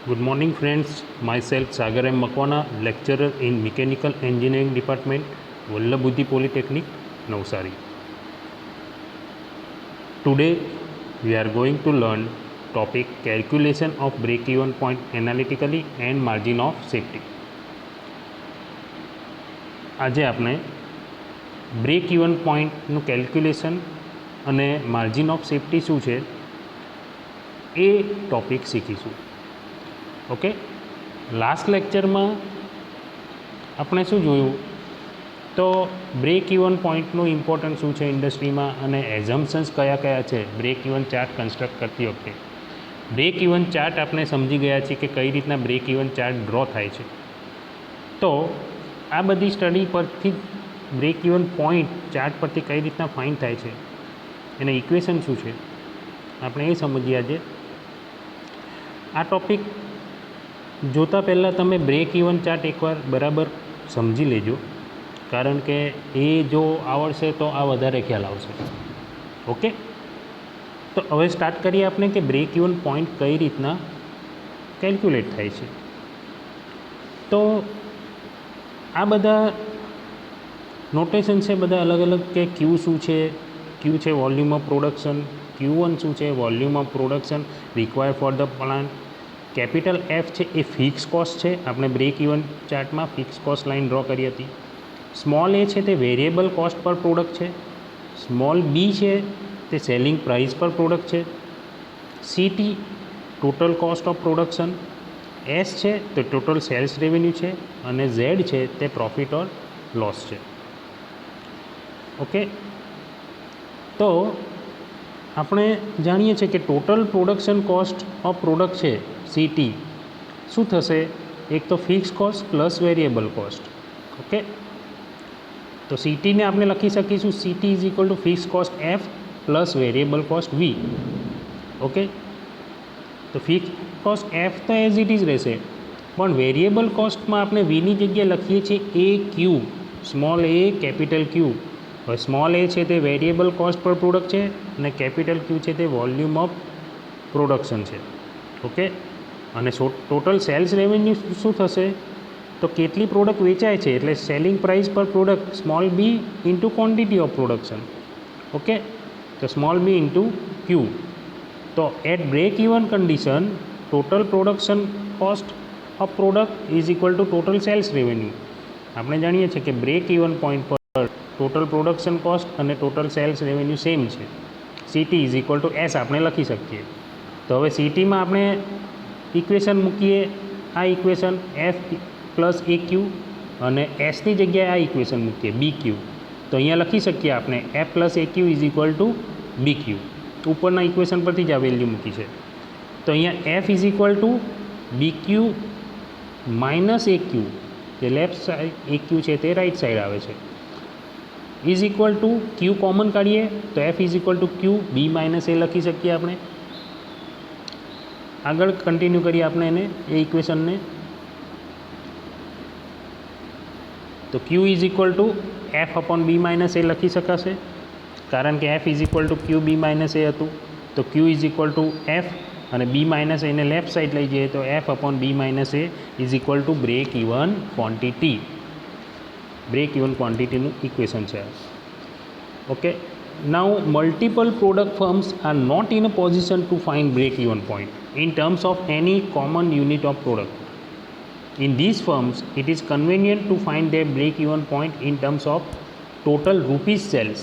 Good morning, friends. Myself Sagar M. Makwana, lecturer in Mechanical Engineering Department, Vallabh Polytechnic, Navsari. Today, we are going to learn topic calculation of break-even point analytically and margin of safety. આજે આપણે break even પોઈન્ટનું calculation અને margin of safety શું છે એ topic શીખીશું. Okay, last લેક્ચરમાં આપણે શું જોયું તો બ્રેક ઇવન પોઈન્ટનું ઇમ્પોર્ટન્સ શું છે ઇન્ડસ્ટ્રીમાં અને એઝમ્પશન્સ કયા કયા છે બ્રેક ઇવન ચાર્ટ કન્સ્ટ્રક્ટ કરતી વખતે. બ્રેક ઇવન ચાર્ટ આપણે સમજી ગયા છીએ કે કઈ રીતના બ્રેક ઇવન ચાર્ટ ડ્રો થાય છે. તો આ બધી સ્ટડી પરથી બ્રેક ઇવન પોઈન્ટ ચાર્ટ પરથી કઈ રીતના ફાઇન્ડ થાય છે એના ઇક્વેશન શું છે આપણે એ સમજીએ આજે. આ ટૉપિક જોતાં પહેલાં તમે બ્રેક ઇવન ચાર્ટ એકવાર બરાબર સમજી લેજો, કારણ કે એ જો આવડશે તો આ વધારે ખ્યાલ આવશે. ઓકે, તો હવે સ્ટાર્ટ કરીએ આપણે કે બ્રેક ઇવન પોઈન્ટ કઈ રીતના કેલ્ક્યુલેટ થાય છે. તો આ બધા નોટેશન છે બધા અલગ અલગ કે ક્યુ શું છે, ક્યુ છે વોલ્યુમ ઓફ પ્રોડક્શન, Q1 શું છે volume of production required for the plant. Capital F છે એ ફિક્સ કોસ્ટ છે, આપણે બ્રેક ઇવન ચાર્ટમાં ફિક્સ કોસ્ટ લાઇન ડ્રો કરી હતી. સ્મોલ એ છે તે વેરિયેબલ કોસ્ટ પર પ્રોડક્ટ છે. સ્મોલ બી છે તે સેલિંગ પ્રાઇસ પર પ્રોડક્ટ છે. CT total cost of production. S છે તે ટોટલ સેલ્સ રેવન્યુ છે અને Z છે તે પ્રોફિટ ઓર લોસ છે. ઓકે, તો આપણે જાણીએ છીએ કે total production cost of product છે CT શું થશે, એક તો fix cost plus variable cost. Okay, તો CTને આપણે લખી શકીશું CT is equal two fix cost F plus variable cost V. Okay, તો ફિક્સ કોસ્ટ F તો એઝ ઇટ ઇઝ રહેશે, પણ વેરિયેબલ કોસ્ટમાં આપણે Vની જગ્યાએ લખીએ છીએ AQ, small a capital Q. હવે સ્મોલ a છે તે વેરિયેબલ કોસ્ટ પર પ્રોડક્ટ છે અને કેપિટલ Q છે તે વોલ્યુમ ઓફ પ્રોડક્શન છે. ઓકે, અને ટોટલ સેલ્સ રેવન્યુ શું થશે તો કેટલી પ્રોડક્ટ વેચાય છે એટલે સેલિંગ પ્રાઇસ પર product small B into quantity of production. Okay, તો સ્મોલ બી ઇન્ટુ Q. તો at break even condition total production cost of product is equal to total sales revenue. આપણે જાણીએ છીએ કે બ્રેક ઇવન પોઈન્ટ પર total production cost અને total sales revenue same છે. CT is equal two S આપણે લખી શકીએ. તો હવે CTમાં આપણે ઇક્વેશન મૂકીએ, આ ઇક્વેશન F પ્લસ AQ અને Sની જગ્યાએ આ ઇક્વેશન મૂકીએ BQ. તો અહીંયા લખી શકીએ આપણે F plus AQ is equal two BQ. ઉપરના ઇક્વેશન પરથી જ આ વેલ્યુ મૂકી છે. તો અહીંયા F is equal two BQ minus AQ, જે લેફ્ટ સાઈડ AQ છે તે રાઈટ સાઈડ આવે છે, is equal to Q common કાઢીએ તો F is equal to Q B minus A લખી શકીએ આપણે. આગળ કન્ટિન્યુ કરીએ આપણે એને એ ઇક્વેશનને. તો Q is equal to F upon B minus A લખી શકાશે, કારણ કે F is equal to Q B minus A હતું. તો Q is equal to F અને B માઇનસ એને લેફ્ટ સાઈડ લઈ જઈએ તો F upon B minus A is equal to break even quantity. Break even ક્વોન્ટિટીનું ઇક્વેશન છે. Okay, now multiple product firms are not in a position to find break even point in terms of any common unit of product. In these firms it is convenient to find their break even point in terms of total rupees sales.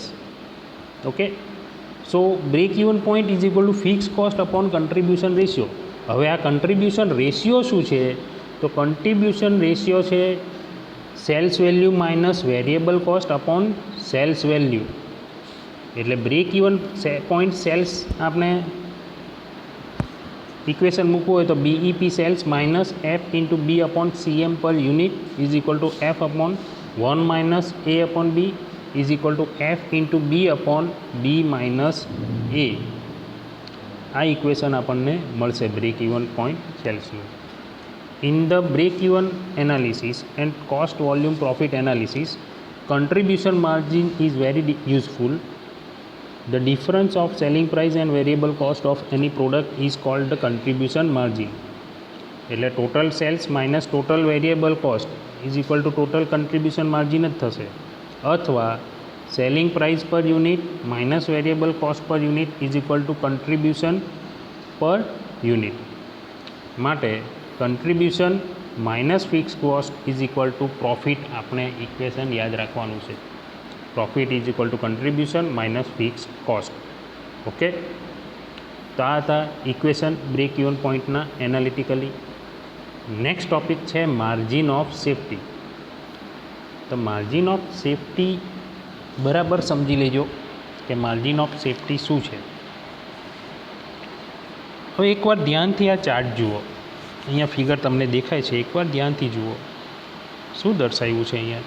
Okay, so break even point is equal to fixed cost upon contribution ratio. હવે આ contribution ratio શું છે તો contribution ratio છે sales value minus variable cost upon sales value. એટલે break even point sales આપણે equation મૂકવું હોય તો BEP sales minus F into B upon CM per unit is equal to F upon 1 minus A upon B is equal to F into B upon B minus A. આ equation આપણને મળશે break even point સેલ્સનું. In the break-even analysis and cost volume profit analysis, contribution margin is very useful. The difference of selling price and variable cost of any product is called the contribution margin. એટલે total sales minus total variable cost is equal to total contribution margin જ થશે, અથવા selling price per unit minus variable cost per unit is equal to contribution per unit. માટે contribution minus fix cost is equal to profit. આપણે equation યાદ રાખવાનું છે. Profit is equal to contribution minus fix cost. Okay, તો આ હતા equation break even પોઈન્ટના analytically. Next topic છે માર્જિન ઓફ સેફ્ટી. તો માર્જિન ઓફ સેફ્ટી બરાબર સમજી લેજો કે માર્જિન ઓફ સેફ્ટી શું છે. હવે એકવાર ધ્યાનથી આ ચાર્ટ જુઓ. અહીંયા ફિગર તમને દેખાય છે, એકવાર ધ્યાનથી જુઓ શું દર્શાવ્યું છે. અહીંયા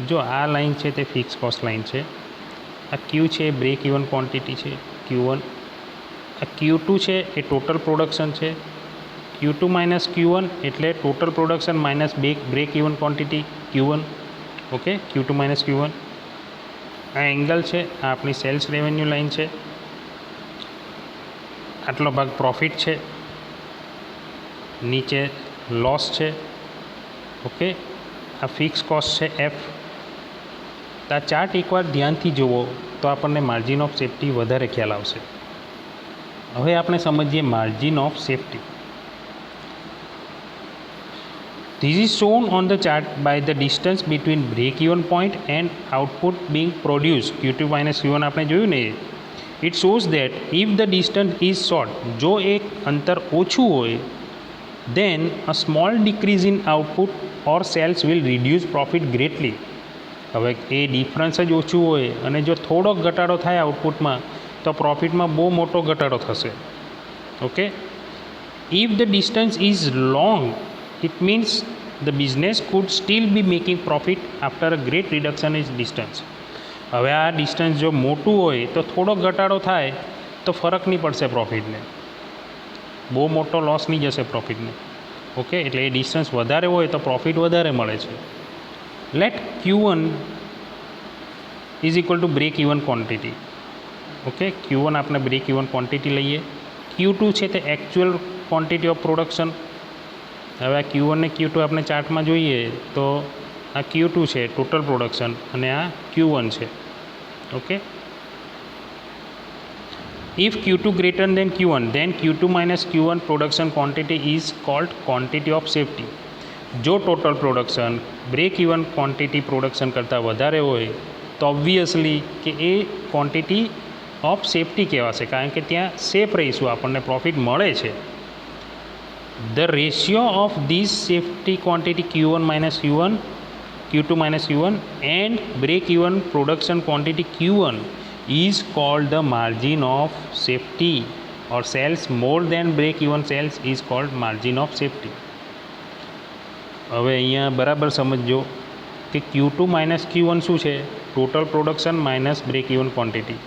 જો આ લાઈન છે તે ફિક્સ કોસ્ટ લાઈન છે, આ ક્યુ છે એ બ્રેક ઇવન ક્વોન્ટિટી છે Q1, આ Q2 છે એ ટોટલ પ્રોડક્શન છે, Q2 માઇનસ Q1 એટલે total production minus break even quantity Q1. Okay, Q2 minus Q1. આ એંગલ છે, આ આપણી સેલ્સ રેવન્યુ લાઈન છે, આટલો ભાગ પ્રોફિટ છે, નીચે લોસ છે. ઓકે, આ ફિક્સ કોસ્ટ છે F. તો આ ચાર્ટ એકવાર ધ્યાનથી જુઓ તો આપણને માર્જિન ઓફ સેફ્ટી વધારે ખ્યાલ આવશે. હવે આપણે સમજીએ margin of safety. This is shown on the chart by the distance between break-even point and output being produced. Q2 minus Q1 આપણે જોયું ને. It shows that if the distance is short, જો એક અંતર ઓછું હોય, then a small decrease in output or sales will reduce profit greatly. હવે એ difference જ ઓછું હોય અને જો થોડોક ઘટાડો થાય આઉટપુટમાં તો પ્રોફિટમાં બહુ મોટો ઘટાડો થશે. Okay, if the distance is long, it means the business could still be making profit after a great reduction in distance. હવે આ ડિસ્ટન્સ જો મોટું હોય તો થોડોક ઘટાડો થાય તો ફરક નહીં પડશે પ્રોફિટને, બહુ મોટો લોસ નહીં જશે પ્રોફિટને. ઓકે, એટલે એ ડિસ્ટન્સ વધારે હોય તો પ્રોફિટ વધારે મળે છે. Let Q1 is equal to break even quantity. Okay, Q1 આપણે બ્રેક ઇવન ક્વોન્ટિટી લઈએ. Q2 છે તે એકચ્યુઅલ ક્વોન્ટિટી ઓફ પ્રોડક્શન. હવે આ Q1 ને Q2 આપણે ચાર્ટમાં જોઈએ તો આ Q2 છે ટોટલ પ્રોડક્શન અને આ Q1 છે. Okay, if Q2 greater than Q1 then Q2 minus Q1 production quantity is called quantity of safety. જો total production break even quantity production કરતાં વધારે હોય તો ઓબ્વિયસલી કે એ ક્વોન્ટિટી ઓફ સેફ્ટી કહેવાશે, કારણ કે ત્યાં સેફ રહીશું, આપણને પ્રોફિટ મળે છે. The ratio of these safety quantity Q1 minus Q1, Q2 minus Q1 and break even production quantity Q1 is called the margin of safety, or sales more than break even sales is called margin of safety. હવે અહીંયા બરાબર સમજો કે Q2 minus Q1 શું છે? Total production minus break even quantity.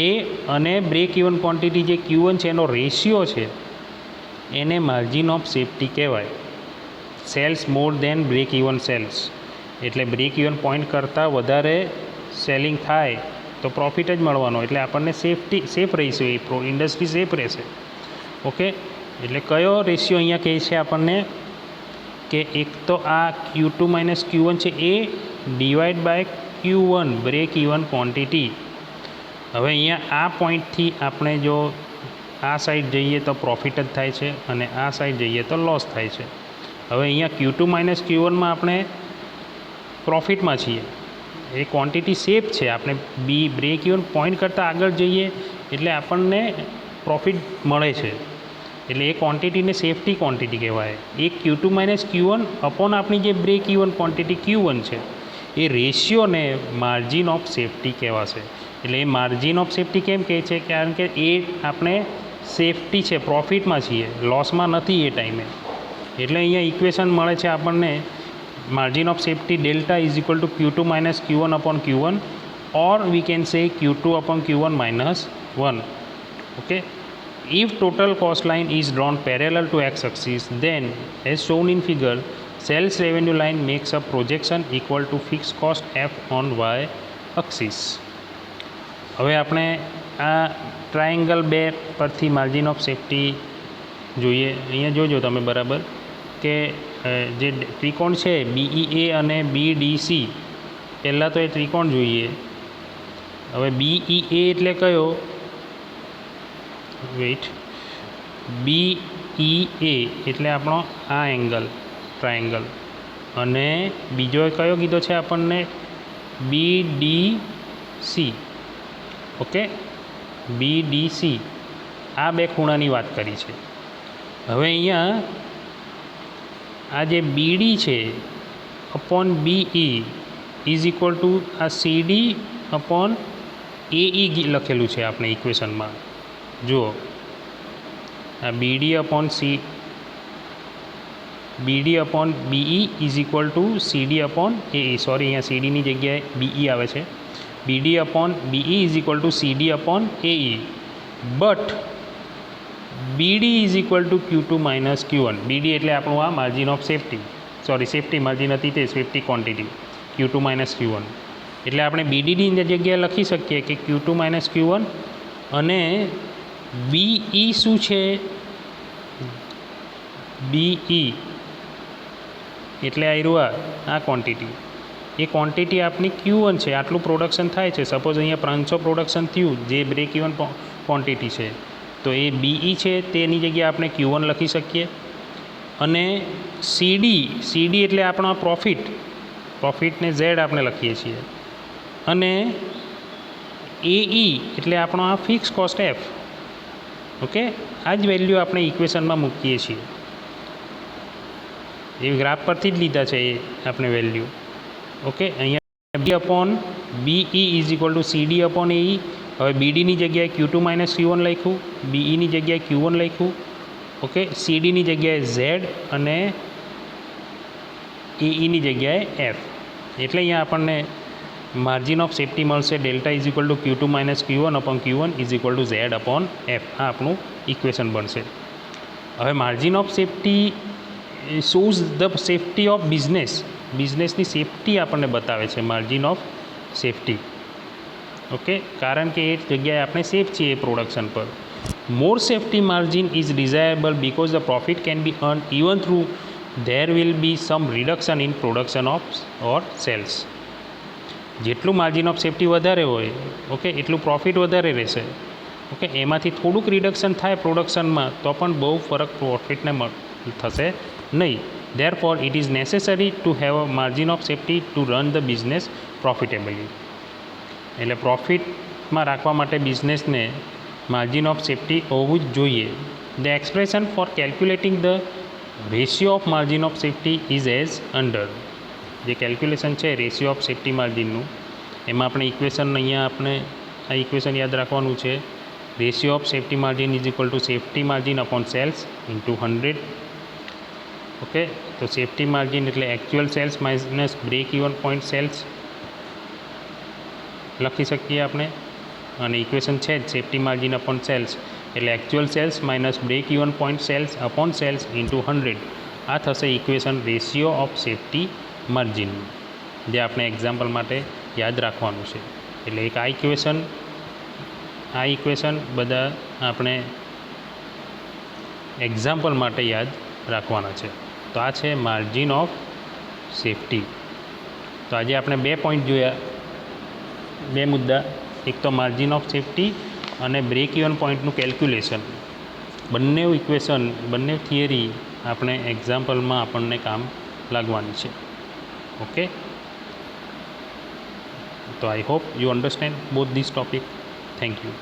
એ અને break even quantity જે Q1 છે એનો રેશિયો છે એને માર્જિન ઓફ સેફ્ટી કહેવાય. સેલ્સ મોર દેન બ્રેક ઇવન સેલ્સ એટલે બ્રેક ઇવન પોઈન્ટ કરતાં વધારે સેલિંગ થાય તો પ્રોફિટ જ મળવાનો, એટલે આપણને સેફ રહીશું, એ ઇન્ડસ્ટ્રી સેફ રહેશે. ઓકે, એટલે કયો રેશિયો અહીંયા કહે છે આપણને કે એક તો આ Q2 માઇનસ Q1 છે એ divide by Q1 break even quantity. હવે અહીંયા આ પોઈન્ટથી આપણે જો આ સાઈડ જઈએ તો પ્રોફિટ જ થાય છે અને આ સાઈડ જઈએ તો લોસ થાય છે. હવે અહીંયા Q2 માઇનસ Q1માં આપણે પ્રોફિટમાં છીએ, એ ક્વોન્ટિટી સેફ છે. આપણે બ્રેક ઇવન પોઈન્ટ કરતાં આગળ જઈએ એટલે આપણને પ્રોફિટ મળે છે, એટલે એ ક્વોન્ટિટીને સેફ્ટી ક્વોન્ટિટી કહેવાય. એ Q2 માઇનસ Q1 અપોન આપણી જે બ્રેક ઇવન ક્વોન્ટિટી Q1 છે એ રેશિયોને માર્જિન ઓફ સેફ્ટી કહેવાશે. એટલે એ માર્જિન ઓફ સેફ્ટી કેમ કહે છે? કારણ કે એ આપણે સેફ્ટી છે, પ્રોફિટમાં છીએ, લોસમાં નથી એ ટાઈમે. એટલે અહીંયા ઇક્વેશન મળે છે આપણને margin of safety delta is equal to Q2 minus Q1 upon Q1, or we can say Q2 upon Q1 minus 1. Okay, if total cost line is drawn parallel to x axis, then as shown in figure, sales revenue line makes a projection equal to fixed cost F on y axis. હવે આપણે આ triangle 2 પરથી margin of safety જોઈએ. અહીંયા જોજો તમે બરાબર કે જે ત્રિકોણ છે BEA અને BDC, પહેલાં તો એ ત્રિકોણ જોઈએ. હવે BEA એટલે કયો? વેઇટ, BEA એટલે આપણો આ એંગલ, ટ્રાયેંગલ. અને બીજો કયો કીધો છે આપણને? BDC. ઓકે, BDC, આ બે ખૂણાની વાત કરી છે. હવે અહીંયા આ જે BD છે upon BE is equal two આ CD અપોન AE લખેલું છે આપણે ઇક્વેશનમાં. જુઓ, આ BD upon BE is equal two CD upon AE. Sorry, અહીંયા CDની જગ્યાએ BE આવે છે. BD upon BE is equal two CD upon AE, but BD is equal to Q2 minus Q1. BD એટલે આપણું આ margin of safety, sorry safety margin હતી તે safety quantity, Q2 minus Q1. એટલે આપણે BDની જગ્યાએ લખી શકીએ કે Q2 માઇનસ Q1, અને BE શું છે? BE એટલે આવ્યું આ ક્વોન્ટિટી. એ ક્વોન્ટિટી આપણી Q1 છે, આટલું પ્રોડક્શન થાય છે. સપોઝ અહીંયા 300 પ્રોડક્શન થયું, જે બ્રેક ઇવન ક્વોન્ટિટી છે, તો એ BE છે, તેની જગ્યાએ આપણે Q1 લખી શકીએ. અને CD એટલે આપણો પ્રોફિટને Z આપણે લખીએ છીએ. અને AE એટલે આપણો આ ફિક્સ કોસ્ટ F. ઓકે, આ જ વેલ્યુ આપણે ઇક્વેશનમાં મૂકીએ છીએ. એ ગ્રાફ પરથી જ લીધા છે એ આપણે વેલ્યુ. ઓકે, અહીંયા B upon BE is equal two CD upon AE. હવે BDની જગ્યાએ Q2 માઇનસ Q1 લખ્યું, BEની જગ્યાએ Q1 લખ્યું. ઓકે, CDની જગ્યાએ Z અને AEની જગ્યાએ F. એટલે અહીંયા આપણને માર્જિન ઓફ સેફ્ટી મળશે delta is equal to Q2 minus Q1 upon Q1 is equal to Z upon F. આ આપણું ઇક્વેશન બનશે. હવે margin of safety shows the safety of બિઝનેસની સેફ્ટી આપણને બતાવે છે માર્જિન ઓફ સેફ્ટી. ઓકે, કારણ કે એ જગ્યાએ આપણે સેફ છીએ એ પ્રોડક્શન પર. More safety margin is desirable because the profit can be earn even through there will be some reduction in production of or sales. જેટલું માર્જિન ઓફ સેફ્ટી વધારે હોય, ઓકે, એટલું પ્રોફિટ વધારે રહેશે. ઓકે, એમાંથી થોડુંક રિડક્શન થાય પ્રોડક્શનમાં તો પણ બહુ ફરક પ્રોફિટને થશે નહીં. Therefore, it is necessary to have a margin of safety to run the business profitably. એટલે પ્રોફિટમાં રાખવા માટે બિઝનેસને માર્જિન ઓફ સેફ્ટી હોવું જ જોઈએ. The expression for calculating the ratio of margin of safety is as under. જે calculation છે ratio of safety માર્જિનનું, એમાં આપણે ઇક્વેશન અહીંયા આપણે આ ઇક્વેશન યાદ રાખવાનું છે. Ratio of safety margin is equal to safety margin upon sales into 100. Okay, તો સેફ્ટી માર્જિન એટલે actual sales minus break even point sales લખી શકીએ આપણે. અને ઇક્વેશન છે જ સેફ્ટી માર્જિન અપોન સેલ્સ એટલે actual sales minus break even point sales upon sales into 100. આ થશે equation ratio of safety margin, જે આપણે એક્ઝામ્પલ માટે યાદ રાખવાનું છે. એટલે એક આ ઇક્વેશન બધા આપણે એક્ઝામ્પલ માટે યાદ રાખવાના છે. તો આ છે માર્જિન ઓફ સેફ્ટી. તો આજે આપણે 2 પોઈન્ટ જોયા, 2 મુદ્દા. એક તો માર્જિન ઓફ સેફ્ટી અને બ્રેક ઇવન પોઈન્ટનું કેલ્ક્યુલેશન. બંને ઇક્વેશન, બંને થિયરી આપણે એક્ઝામ્પલમાં આપણને કામ લાગવાની છે. ઓકે, તો I hope you understand both this topic. Thank you.